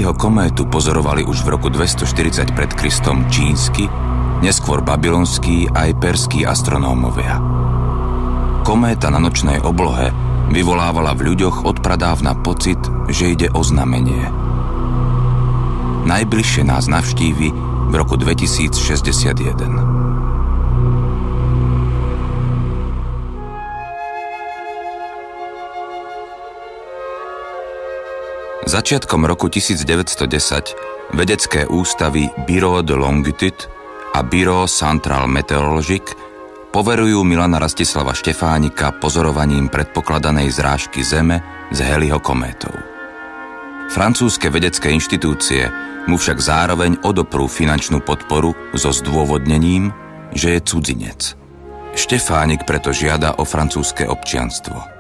Halleyho kométu pozorovali už v roku 240 pred Kristom čínsky, neskôr babylonskí aj perskí astronómovia. Kométa na nočnej oblohe vyvolávala v ľuďoch odpradávna pocit, že ide o znamenie. Najbližšie nás navštívi v roku 2061. Začiatkom roku 1910 vedecké ústavy Bureau de Longitude a Bureau Central Meteorologique poverujú Milana Rastislava Štefánika pozorovaním predpokladanej zrážky Zeme z Halleyho kométou. Francúzske vedecké inštitúcie mu však zároveň odoprú finančnú podporu so zdôvodnením, že je cudzinec. Štefánik preto žiada o francúzske občianstvo.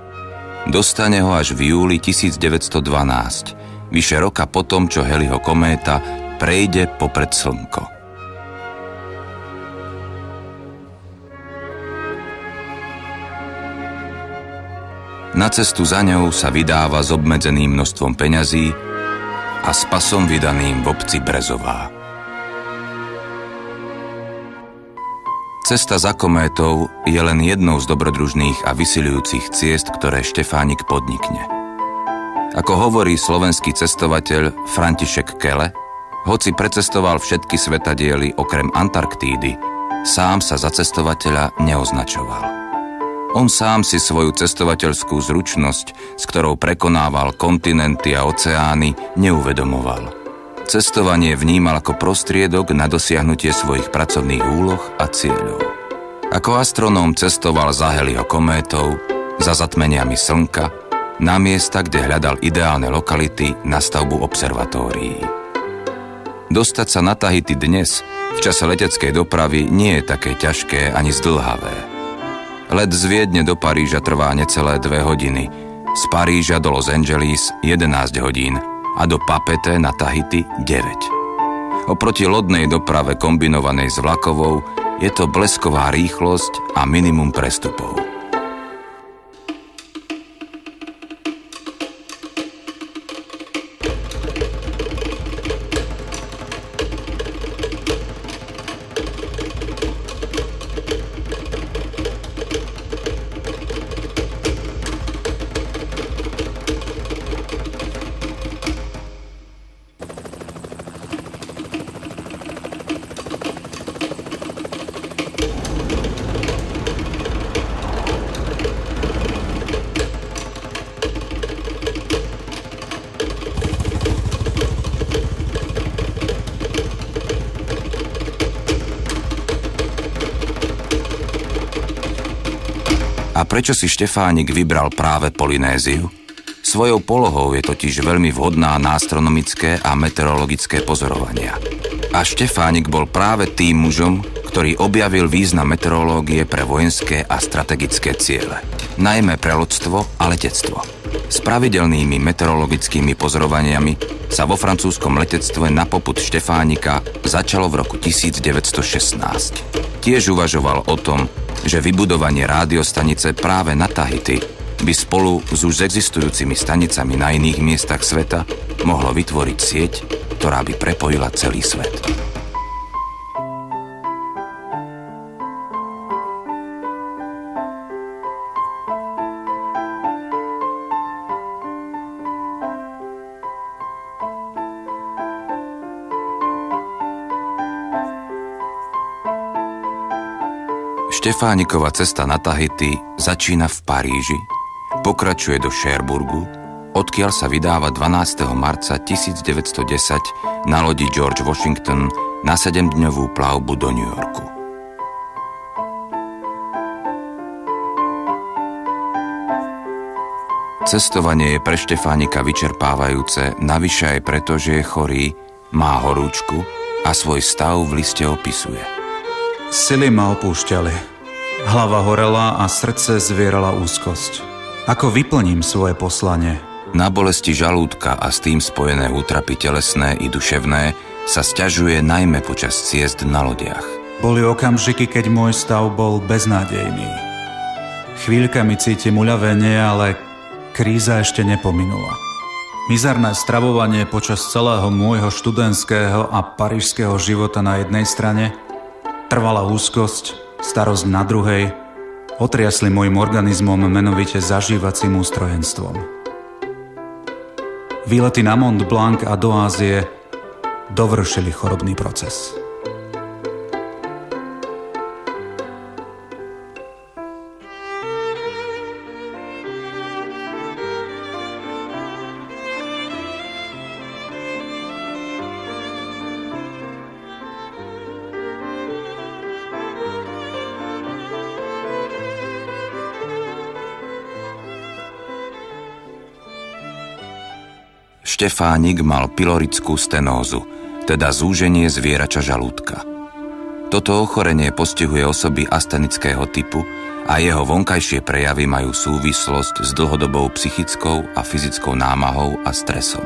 Dostane ho až v júli 1912, vyše roka potom, čo Halleyho kométa prejde popred Slnko. Na cestu za ňou sa vydáva s obmedzeným množstvom peňazí a s pasom vydaným v obci Brezová. Cesta za kométou je len jednou z dobrodružných a vysiľujúcich ciest, ktoré Štefánik podnikne. Ako hovorí slovenský cestovateľ František Kele, hoci precestoval všetky svetadiely okrem Antarktídy, sám sa za cestovateľa neoznačoval. On sám si svoju cestovateľskú zručnosť, s ktorou prekonával kontinenty a oceány, neuvedomoval. Cestovanie vnímal ako prostriedok na dosiahnutie svojich pracovných úloh a cieľov. Ako astronóm cestoval za Halleyho kométou, za zatmeniami Slnka, na miesta, kde hľadal ideálne lokality na stavbu observatórií. Dostať sa na Tahiti dnes, v čase leteckej dopravy, nie je také ťažké ani zdĺhavé. Let z Viedne do Paríža trvá necelé 2 hodiny, z Paríža do Los Angeles 11 hodín a do Papeete na Tahiti 9. Oproti lodnej doprave kombinovanej s vlakovou je to blesková rýchlosť a minimum prestupov. A prečo si Štefánik vybral práve Polynéziu? Svojou polohou je totiž veľmi vhodná na astronomické a meteorologické pozorovania. A Štefánik bol práve tým mužom, ktorý objavil význam meteorológie pre vojenské a strategické ciele, najmä pre lodstvo a letectvo. S pravidelnými meteorologickými pozorovaniami sa vo francúzskom letectve na popud Štefánika začalo v roku 1916. Tiež uvažoval o tom, že vybudovanie rádiostanice práve na Tahiti by spolu s už existujúcimi stanicami na iných miestach sveta mohlo vytvoriť sieť, ktorá by prepojila celý svet. Štefánikova cesta na Tahiti začína v Paríži, pokračuje do Cherbourgu, odkiaľ sa vydáva 12. marca 1910 na lodi George Washington na 7-dňovú plavbu do New Yorku. Cestovanie je pre Štefánika vyčerpávajúce, navyše aj preto, že je chorý, má horúčku a svoj stav v liste opisuje. Sily ma opúšťali. Hlava horela a srdce zvierala úzkosť. Ako vyplním svoje poslanie? Na bolesti žalúdka a s tým spojené útrapy telesné i duševné sa sťažuje najmä počas ciest na lodiach. Boli okamžiky, keď môj stav bol beznádejný. Chvíľkami cítim uľavenie, ale kríza ešte nepominula. Mizerné stravovanie počas celého môjho študentského a parížského života na jednej strane, trvalá úzkosť, starosť na druhej, otriasli môjim organizmom menovite zažívacím ústrojenstvom. Výlety na Mont Blanc a do Ázie dovršili chorobný proces. Štefánik mal pylorickú stenózu, teda zúženie zvierača žalúdka. Toto ochorenie postihuje osoby astenického typu a jeho vonkajšie prejavy majú súvislosť s dlhodobou psychickou a fyzickou námahou a stresom.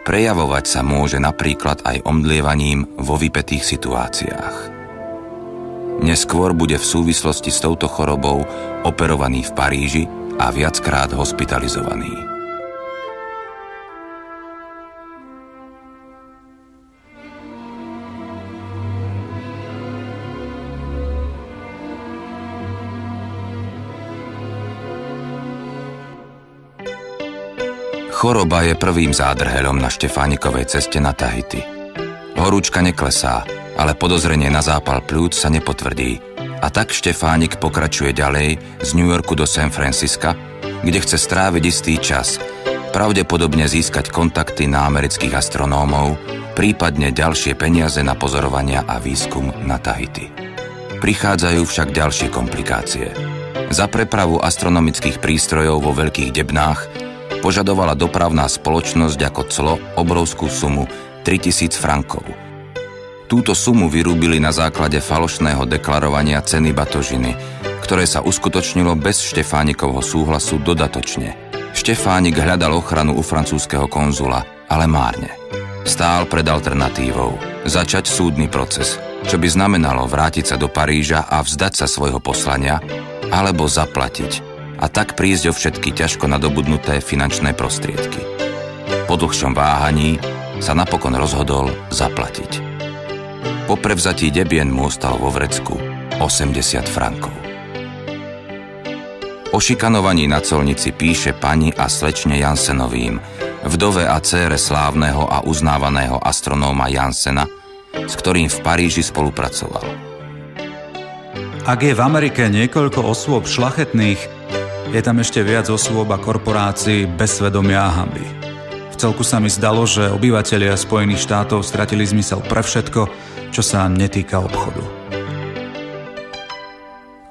Prejavovať sa môže napríklad aj omdlievaním vo vypätých situáciách. Neskôr bude v súvislosti s touto chorobou operovaný v Paríži a viackrát hospitalizovaný. Choroba je prvým zádrheľom na Štefánikovej ceste na Tahiti. Horúčka neklesá, ale podozrenie na zápal pľúc sa nepotvrdí. A tak Štefánik pokračuje ďalej z New Yorku do San Francisca, kde chce stráviť istý čas, pravdepodobne získať kontakty na amerických astronómov, prípadne ďalšie peniaze na pozorovania a výskum na Tahiti. Prichádzajú však ďalšie komplikácie. Za prepravu astronomických prístrojov vo veľkých debnách požadovala dopravná spoločnosť ako clo obrovskú sumu 3000 frankov. Túto sumu vyrúbili na základe falošného deklarovania ceny batožiny, ktoré sa uskutočnilo bez Štefánikovho súhlasu dodatočne. Štefánik hľadal ochranu u francúzskeho konzula, ale márne. Stál pred alternatívou začať súdny proces, čo by znamenalo vrátiť sa do Paríža a vzdať sa svojho poslania, alebo zaplatiť a tak prísť o všetky ťažko nadobudnuté finančné prostriedky. Po dlhšom váhaní sa napokon rozhodol zaplatiť. Po prevzatí debien mu ostal vo vrecku 80 frankov. O šikanovaní na colnici píše pani a slečne Jansenovým, vdove a dcére slávneho a uznávaného astronóma Jansena, s ktorým v Paríži spolupracoval. Ak je v Amerike niekoľko osôb šľachetných, je tam ešte viac osôb a korporácií bez svedomia a hanby. V celku sa mi zdalo, že obyvatelia Spojených štátov stratili zmysel pre všetko, čo sa netýka obchodu.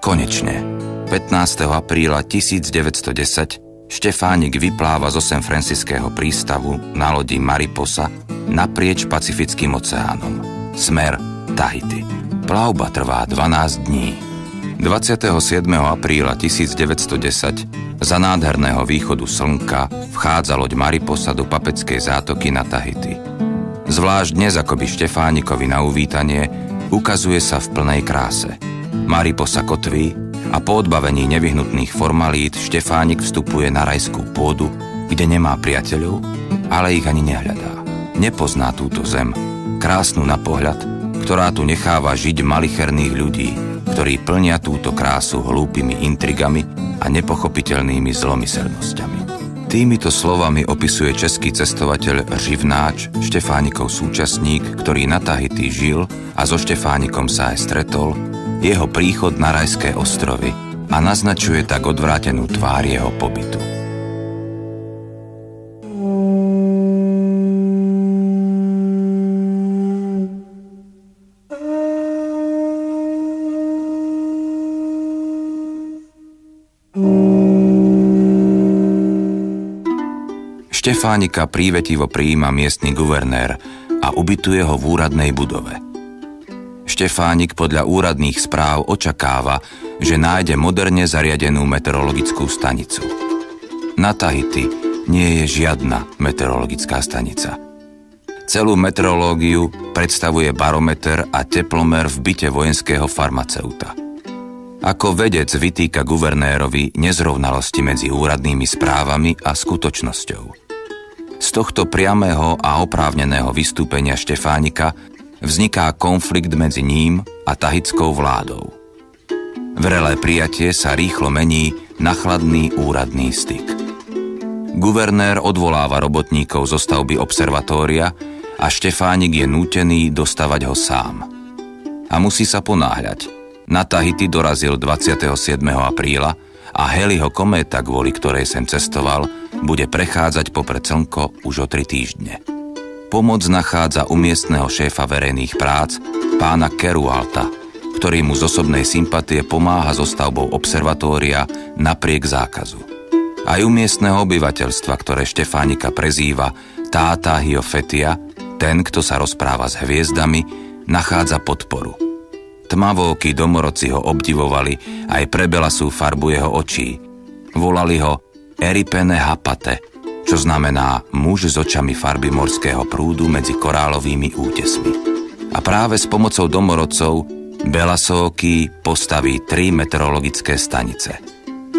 Konečne, 15. apríla 1910 Štefánik vypláva zo San Francisského prístavu na lodi Mariposa naprieč Pacifickým oceánom. Smer Tahiti. Plavba trvá 12 dní. 27. apríla 1910 za nádherného východu slnka vchádza loď Mariposa do Papeckej zátoky na Tahiti. Zvlášť dnes akoby Štefánikovi na uvítanie ukazuje sa v plnej kráse. Mariposa kotví a po odbavení nevyhnutných formalít Štefánik vstupuje na rajskú pôdu, kde nemá priateľov, ale ich ani nehľadá. Nepozná túto zem, krásnu na pohľad, ktorá tu necháva žiť malicherných ľudí, ktorí plnia túto krásu hlúpymi intrigami a nepochopiteľnými zlomyselnosťami. Týmito slovami opisuje český cestovateľ Živnáč, Štefánikov súčasník, ktorý na Tahiti žil a so Štefánikom sa aj stretol, jeho príchod na rajské ostrovy a naznačuje tak odvrátenú tvár jeho pobytu. Štefánika prívetivo prijíma miestny guvernér a ubytuje ho v úradnej budove. Štefánik podľa úradných správ očakáva, že nájde moderne zariadenú meteorologickú stanicu. Na Tahiti nie je žiadna meteorologická stanica. Celú meteorológiu predstavuje barometer a teplomer v byte vojenského farmaceuta. Ako vedec vytýka guvernérovi nezrovnalosti medzi úradnými správami a skutočnosťou. Z tohto priamého a oprávneného vystúpenia Štefánika vzniká konflikt medzi ním a tahitskou vládou. Vrelé prijatie sa rýchlo mení na chladný úradný styk. Guvernér odvoláva robotníkov zo stavby observatória a Štefánik je nútený dostavať ho sám. A musí sa ponáhľať. Na Tahiti dorazil 27. apríla a Halleyho kométa, kvôli ktorej sem cestoval, bude prechádzať popred slnko už o 3 týždne. Pomoc nachádza u miestneho šéfa verejných prác, pána Keroualta, ktorý mu z osobnej sympatie pomáha so stavbou observatória napriek zákazu. Aj u miestneho obyvateľstva, ktoré Štefánika prezýva Táta Hiofetia, ten, kto sa rozpráva s hviezdami, nachádza podporu. Tmavooky domorodci ho obdivovali aj pre belasú farbu jeho očí. Volali ho Eripene Hapate, čo znamená muž s očami farby morského prúdu medzi korálovými útesmi. A práve s pomocou domorodcov Belasooky postaví 3 meteorologické stanice.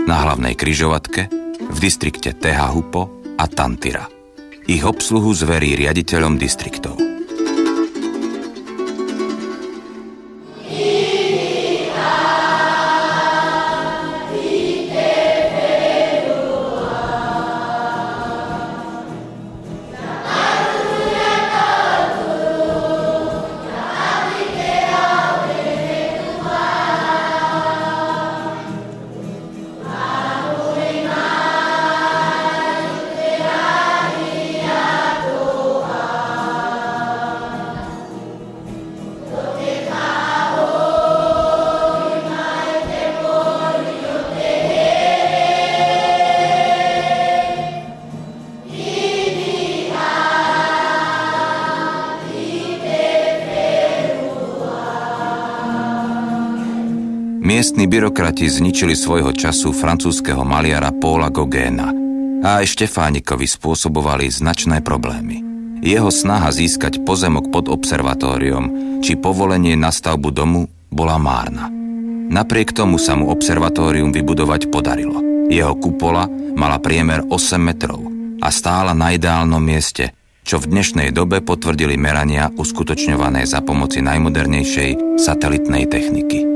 Na hlavnej križovatke, v distrikte Tehahupo a Tantira. Ich obsluhu zverí riaditeľom distriktov. Miestni byrokrati zničili svojho času francúzskeho maliara Paula Gauguina a aj Štefánikovi spôsobovali značné problémy. Jeho snaha získať pozemok pod observatóriom či povolenie na stavbu domu bola márna. Napriek tomu sa mu observatórium vybudovať podarilo. Jeho kupola mala priemer 8 metrov a stála na ideálnom mieste, čo v dnešnej dobe potvrdili merania uskutočňované za pomoci najmodernejšej satelitnej techniky.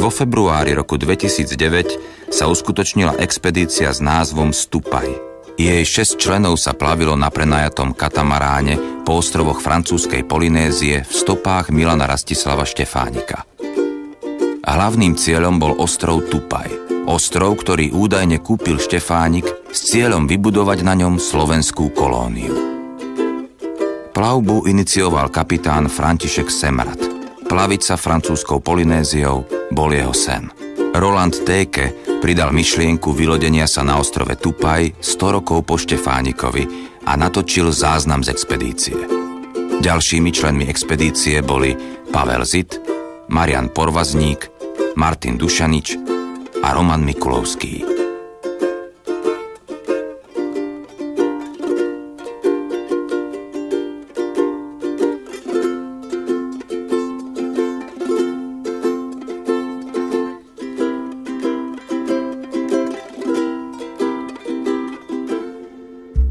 Vo februári roku 2009 sa uskutočnila expedícia s názvom Stupaj. Jej 6 členov sa plavilo na prenajatom katamaráne po ostrovoch francúzskej Polynézie v stopách Milana Rastislava Štefánika. Hlavným cieľom bol ostrov Tupaj. Ostrov, ktorý údajne kúpil Štefánik s cieľom vybudovať na ňom slovenskú kolóniu. Plavbu inicioval kapitán František Semrat. Plaviť sa francúzskou Polynéziou bol jeho sen. Roland Téke pridal myšlienku vylodenia sa na ostrove Tupaj 100 rokov po Štefánikovi a natočil záznam z expedície. Ďalšími členmi expedície boli Pavel Zit, Marian Porvazník, Martin Dušanič a Roman Mikulovský.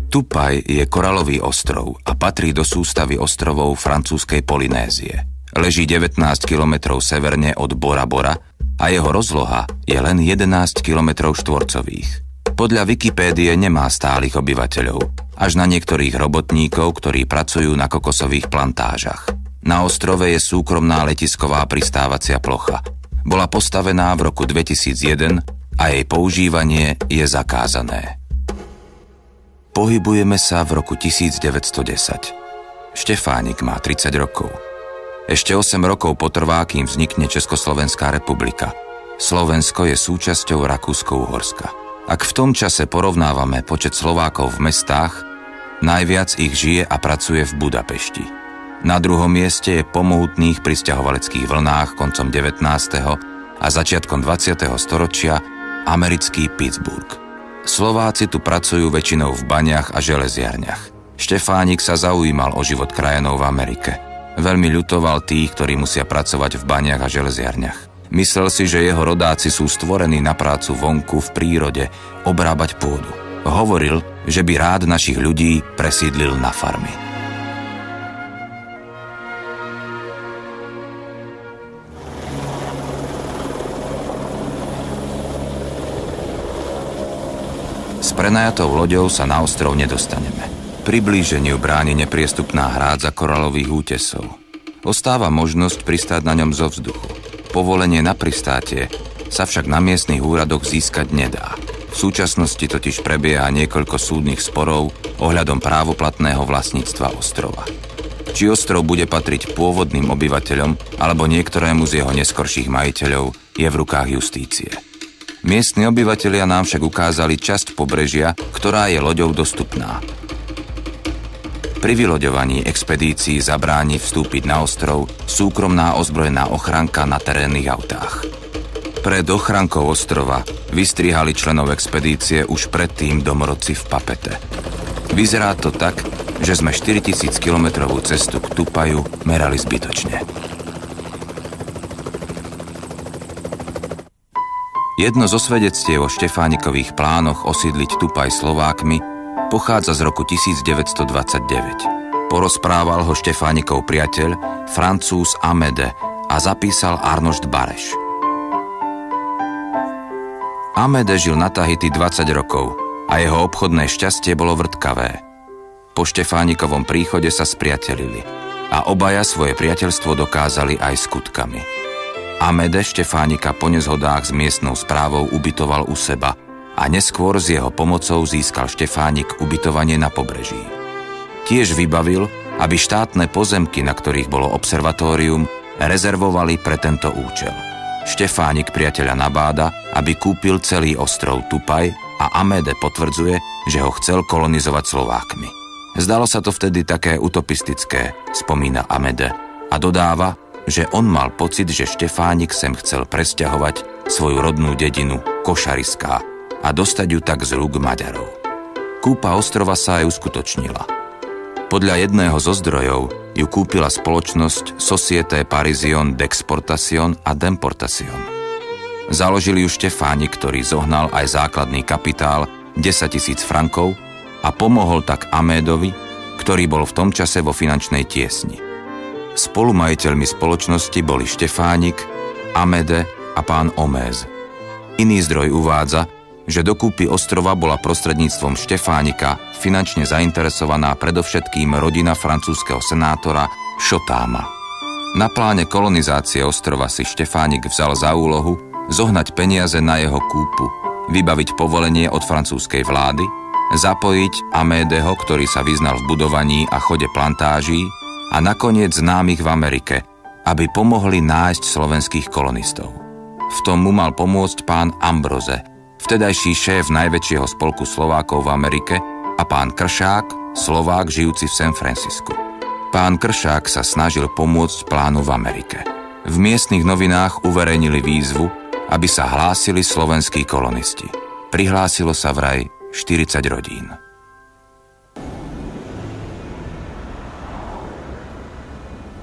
Tupaj je koralový ostrov a patrí do sústavy ostrovov francúzskej Polynézie. Leží 19 kilometrov severne od Bora Bora a jeho rozloha je len 11 kilometrov štvorcových. Podľa Wikipédie nemá stálych obyvateľov, až na niektorých robotníkov, ktorí pracujú na kokosových plantážach. Na ostrove je súkromná letisková pristávacia plocha. Bola postavená v roku 2001 a jej používanie je zakázané. Pohybujeme sa v roku 1910. Štefánik má 30 rokov. Ešte 8 rokov potrvá, kým vznikne Československá republika. Slovensko je súčasťou Rakúsko-Uhorska. Ak v tom čase porovnávame počet Slovákov v mestách, najviac ich žije a pracuje v Budapešti. Na druhom mieste je po mohutných prisťahovaleckých vlnách koncom 19. a začiatkom 20. storočia americký Pittsburgh. Slováci tu pracujú väčšinou v baniach a železiarniach. Štefánik sa zaujímal o život krajanov v Amerike. Veľmi ľutoval tých, ktorí musia pracovať v baniach a železiarniach. Myslel si, že jeho rodáci sú stvorení na prácu vonku v prírode, obrábať pôdu. Hovoril, že by rád našich ľudí presídlil na farmy. S prenajatou loďou sa na ostrov nedostaneme. Priblíženiu bráni nepriestupná hrádza koralových útesov. Ostáva možnosť pristáť na ňom zo vzduchu. Povolenie na pristátie sa však na miestnych úradoch získať nedá. V súčasnosti totiž prebieha niekoľko súdnych sporov ohľadom právoplatného vlastníctva ostrova. Či ostrov bude patriť pôvodným obyvateľom alebo niektorému z jeho neskorších majiteľov, je v rukách justície. Miestni obyvatelia nám však ukázali časť pobrežia, ktorá je loďou dostupná. Pri vyloďovaní expedícií zabráni vstúpiť na ostrov súkromná ozbrojená ochranka na terénnych autách. Pred ochrankou ostrova vystrihali členov expedície už predtým domorodci v Papete. Vyzerá to tak, že sme 4000-kilometrovú cestu k Tupaju merali zbytočne. Jedno zo svedectiev o Štefánikových plánoch osídliť Tupaj Slovákmi pochádza z roku 1929. Porozprával ho Štefánikov priateľ, Francúz Amede, a zapísal Arnošt Bareš. Amede žil na Tahiti 20 rokov a jeho obchodné šťastie bolo vrtkavé. Po Štefánikovom príchode sa spriatelili a obaja svoje priateľstvo dokázali aj skutkami. Amede Štefánika po nezhodách s miestnou správou ubytoval u seba a neskôr s jeho pomocou získal Štefánik ubytovanie na pobreží. Tiež vybavil, aby štátne pozemky, na ktorých bolo observatórium, rezervovali pre tento účel. Štefánik priateľa nabáda, aby kúpil celý ostrov Tupaj a Amede potvrdzuje, že ho chcel kolonizovať Slovákmi. Zdalo sa to vtedy také utopistické, spomína Amede, a dodáva, že on mal pocit, že Štefánik sem chcel presťahovať svoju rodnú dedinu Košariská a dostať ju tak z rúk Maďarov. Kúpa ostrova sa aj uskutočnila. Podľa jedného zo zdrojov ju kúpila spoločnosť Société Parisien d'Exportation a d'Importation. Založil ju Štefánik, ktorý zohnal aj základný kapitál 10 000 frankov a pomohol tak Amédovi, ktorý bol v tom čase vo finančnej tiesni. Spolumajiteľmi spoločnosti boli Štefánik, Amede a pán Oméz. Iný zdroj uvádza, že do kúpy ostrova bola prostredníctvom Štefánika finančne zainteresovaná predovšetkým rodina francúzskeho senátora Šotáma. Na pláne kolonizácie ostrova si Štefánik vzal za úlohu zohnať peniaze na jeho kúpu, vybaviť povolenie od francúzskej vlády, zapojiť Amédeho, ktorý sa vyznal v budovaní a chode plantáží, a nakoniec známych v Amerike, aby pomohli nájsť slovenských kolonistov. V tom mu mal pomôcť pán Ambroze, vtedajší šéf najväčšieho spolku Slovákov v Amerike, a pán Kršák, Slovák žijúci v San Francisku. Pán Kršák sa snažil pomôcť plánu v Amerike. V miestnych novinách uverejnili výzvu, aby sa hlásili slovenskí kolonisti. Prihlásilo sa vraj 40 rodín.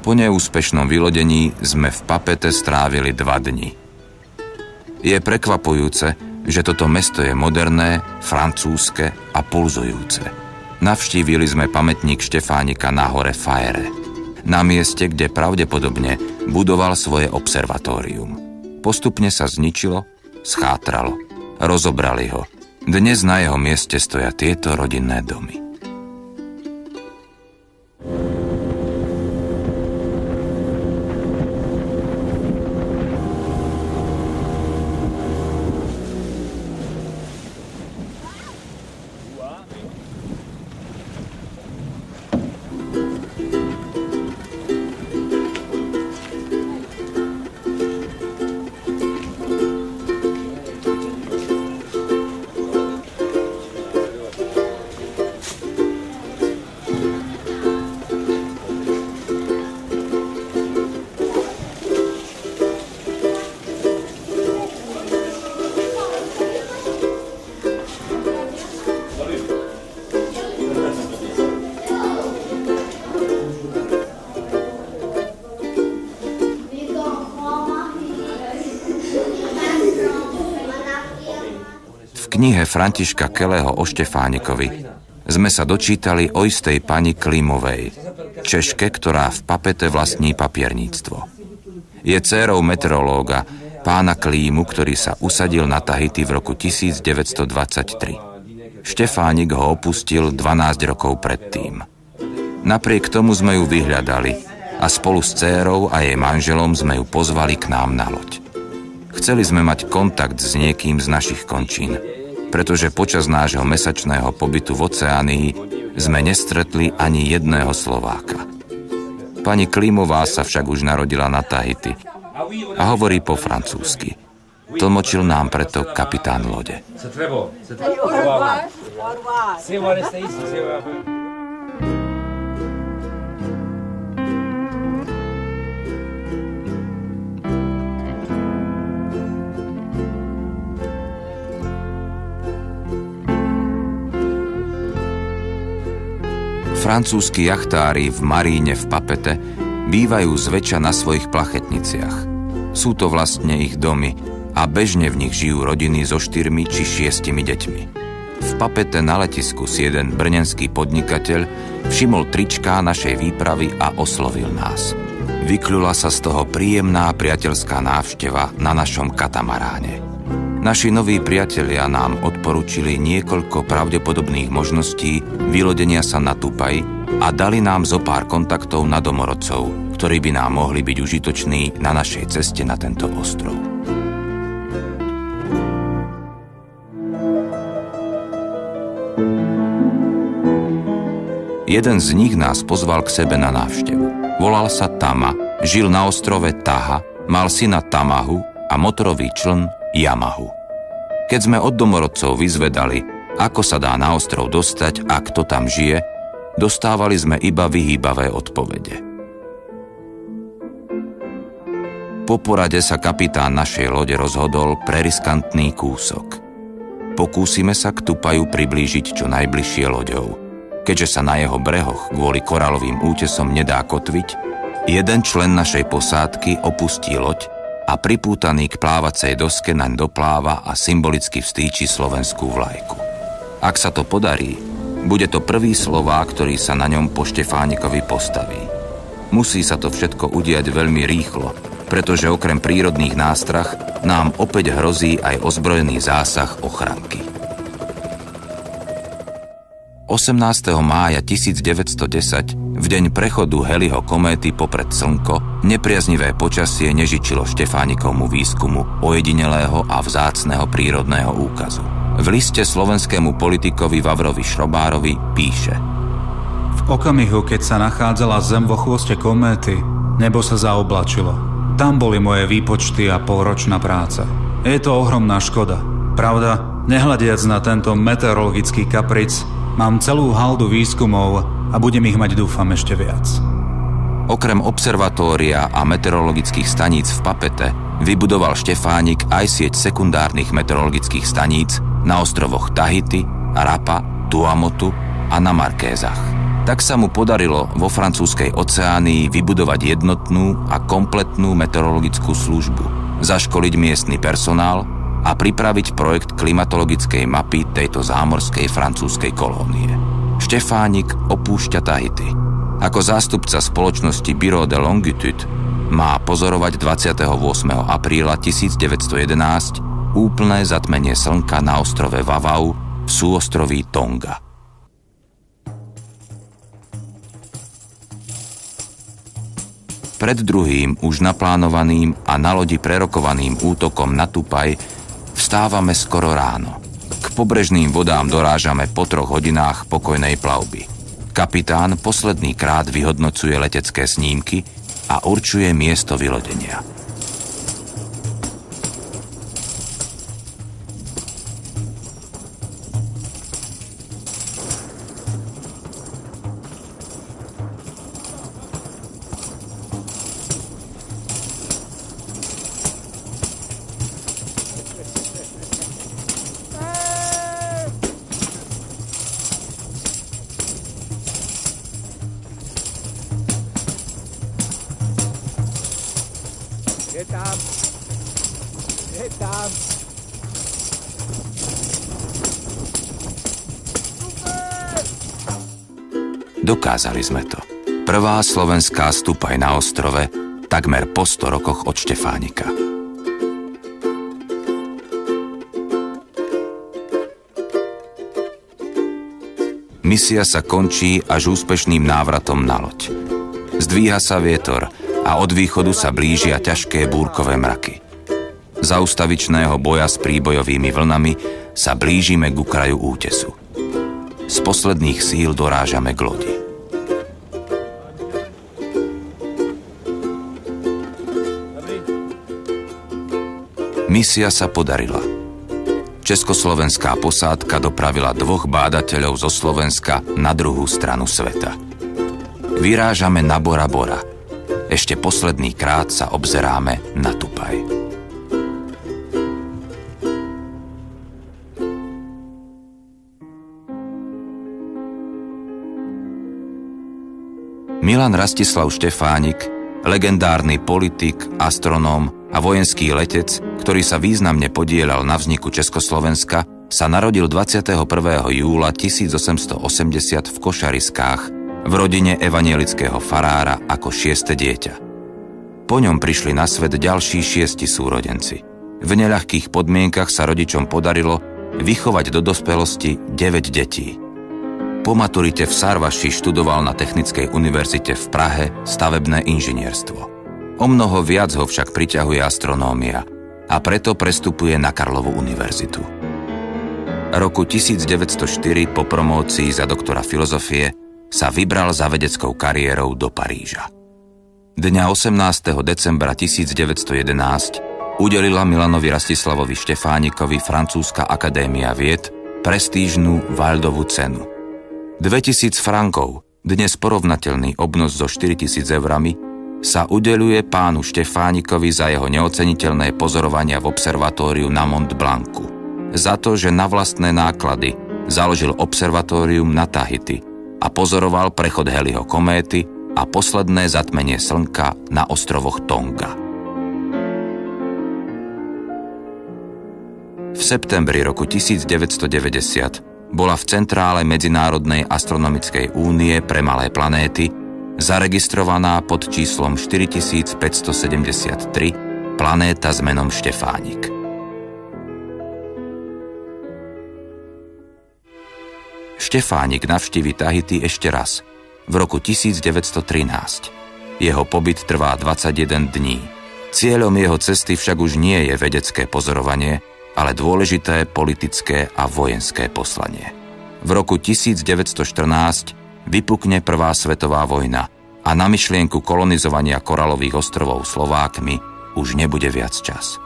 Po neúspešnom vylodení sme v Papete strávili 2 dni. Je prekvapujúce, že toto mesto je moderné, francúzske a pulzujúce. Navštívili sme pamätník Štefánika na hore Faere, na mieste, kde pravdepodobne budoval svoje observatórium. Postupne sa zničilo, schátralo, rozobrali ho. Dnes na jeho mieste stoja tieto rodinné domy. knihe Františka Kelleho o Štefánikovi sme sa dočítali o istej pani Klimovej, Češke, ktorá v Papete vlastní papierníctvo. Je dcérou meteorológa, pána Klímu, ktorý sa usadil na Tahiti v roku 1923. Štefánik ho opustil 12 rokov predtým. Napriek tomu sme ju vyhľadali a spolu s dcérou a jej manželom sme ju pozvali k nám na loď. Chceli sme mať kontakt s niekým z našich končín, pretože počas nášho mesačného pobytu v Oceánii sme nestretli ani jedného Slováka. Pani Klímová sa však už narodila na Tahiti a hovorí po francúzsky. Tlmočil nám preto kapitán lode. Francúzski jachtári v Maríne v Papete bývajú zväčša na svojich plachetniciach. Sú to vlastne ich domy a bežne v nich žijú rodiny so 4 či 6 deťmi. V Papete na letisku si jeden brnenský podnikateľ všimol tričká našej výpravy a oslovil nás. Vykľula sa z toho príjemná priateľská návšteva na našom katamaráne. Naši noví priatelia nám odporúčili niekoľko pravdepodobných možností vylodenia sa na Tupai a dali nám zo pár kontaktov na domorodcov, ktorí by nám mohli byť užitoční na našej ceste na tento ostrov. Jeden z nich nás pozval k sebe na návštevu. Volal sa Tama, žil na ostrove Taha, mal syna Tamahu a motorový čln Yamahu. Keď sme od domorodcov vyzvedali, ako sa dá na ostrov dostať a kto tam žije, dostávali sme iba vyhýbavé odpovede. Po porade sa kapitán našej lode rozhodol pre riskantný kúsok. Pokúsime sa k Tupaju priblížiť čo najbližšie loďou. Keďže sa na jeho brehoch kvôli koralovým útesom nedá kotviť, jeden člen našej posádky opustí loď a pripútaný k plávacej doske naň dopláva a symbolicky vstýči slovenskú vlajku. Ak sa to podarí, bude to prvý Slovák, ktorý sa na ňom po Štefánikovi postaví. Musí sa to všetko udiať veľmi rýchlo, pretože okrem prírodných nástrah nám opäť hrozí aj ozbrojený zásah ochranky. 18. mája 1910, v deň prechodu Halleyho kométy popred Slnko, nepriaznivé počasie nežičilo Štefánikovmu výskumu ojedinelého a vzácneho prírodného úkazu. V liste slovenskému politikovi Vavrovi Šrobárovi píše: V okamihu, keď sa nachádzala Zem vo chvoste kométy, nebo sa zaoblačilo. Tam boli moje výpočty a polročná práca. Je to ohromná škoda. Pravda, nehľadiac na tento meteorologický kapric, mám celú haldu výskumov a budem ich mať, dúfam, ešte viac. Okrem observatória a meteorologických staníc v Papete vybudoval Štefánik aj sieť sekundárnych meteorologických staníc na ostrovoch Tahiti, Rapa, Tuamotu a na Markézach. Tak sa mu podarilo vo francúzskej Oceánii vybudovať jednotnú a kompletnú meteorologickú službu, zaškoliť miestny personál a pripraviť projekt klimatologickej mapy tejto zámorskej francúzskej kolónie. Štefánik opúšťa Tahiti. Ako zástupca spoločnosti Bureau de Longitude má pozorovať 28. apríla 1911 úplné zatmenie slnka na ostrove Vavau v súostroví Tonga. Pred druhým, už naplánovaným a na lodi prerokovaným útokom na Tupaj vstávame skoro ráno. K pobrežným vodám dorážame po 3 hodinách pokojnej plavby. Kapitán posledný krát vyhodnocuje letecké snímky a určuje miesto vylodenia. Dokázali sme to. Prvá slovenská stupaj na ostrove, takmer po 100 rokoch od Štefánika. Misia sa končí až úspešným návratom na loď. Zdvíha sa vietor a od východu sa blížia ťažké búrkové mraky. Za ustavičného boja s príbojovými vlnami sa blížime ku kraju útesu. Z posledných síl dorážame k lodi. Misia sa podarila. Československá posádka dopravila 2 bádateľov zo Slovenska na druhú stranu sveta. Vyrážame na Bora Bora. Ešte posledný krát sa obzeráme na Tupaj. Milan Rastislav Štefánik, legendárny politik, astronóm a vojenský letec, ktorý sa významne podieľal na vzniku Československa, sa narodil 21. júla 1880 v Košariskách v rodine evanielického farára ako 6. dieťa. Po ňom prišli na svet ďalší 6 súrodenci. V neľahkých podmienkach sa rodičom podarilo vychovať do dospelosti 9 detí. Po maturite v Sarvaši študoval na Technickej univerzite v Prahe stavebné inžinierstvo. O mnoho viac ho však priťahuje astronómia a preto prestupuje na Karlovu univerzitu. Roku 1904 po promócii za doktora filozofie sa vybral za vedeckou kariérou do Paríža. Dňa 18. decembra 1911 udelila Milanovi Rastislavovi Štefánikovi Francúzska akadémia vied prestížnu Waldovú cenu. 2000 frankov, dnes porovnateľný obnos so 4000 eurami, sa udeľuje pánu Štefánikovi za jeho neoceniteľné pozorovania v observatóriu na Mont Blancu. Za to, že na vlastné náklady založil observatórium na Tahiti a pozoroval prechod Halleyho kométy a posledné zatmenie slnka na ostrovoch Tonga. V septembri roku 1990 bola v centrále Medzinárodnej astronomickej únie pre malé planéty zaregistrovaná pod číslom 4573 planéta s menom Štefánik. Štefánik navštívi Tahiti ešte raz, v roku 1913. Jeho pobyt trvá 21 dní. Cieľom jeho cesty však už nie je vedecké pozorovanie, ale dôležité politické a vojenské poslanie. V roku 1914 vypukne Prvá svetová vojna a na myšlienku kolonizovania koralových ostrovov Slovákmi už nebude viac čas.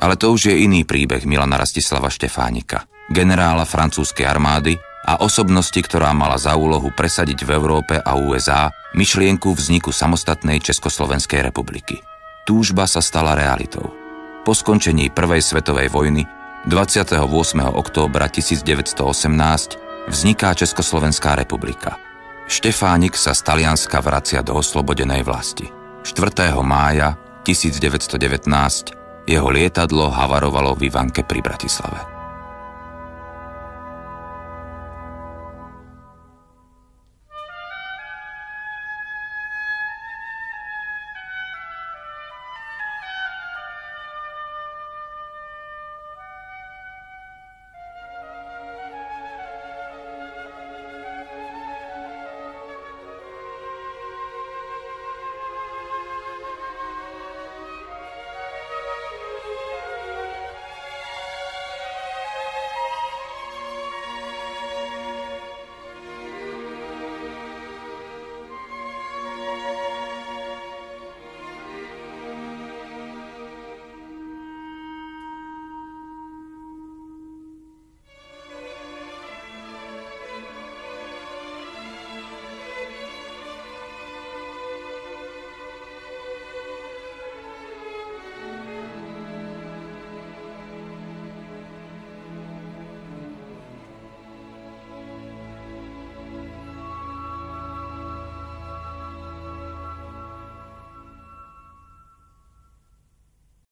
Ale to už je iný príbeh Milana Rastislava Štefánika, generála francúzskej armády a osobnosti, ktorá mala za úlohu presadiť v Európe a USA myšlienku vzniku samostatnej Československej republiky. Túžba sa stala realitou. Po skončení Prvej svetovej vojny 28. októbra 1918 vzniká Československá republika. Štefánik sa z Talianska vracia do oslobodenej vlasti. 4. mája 1919 jeho lietadlo havarovalo v Ivanke pri Bratislave.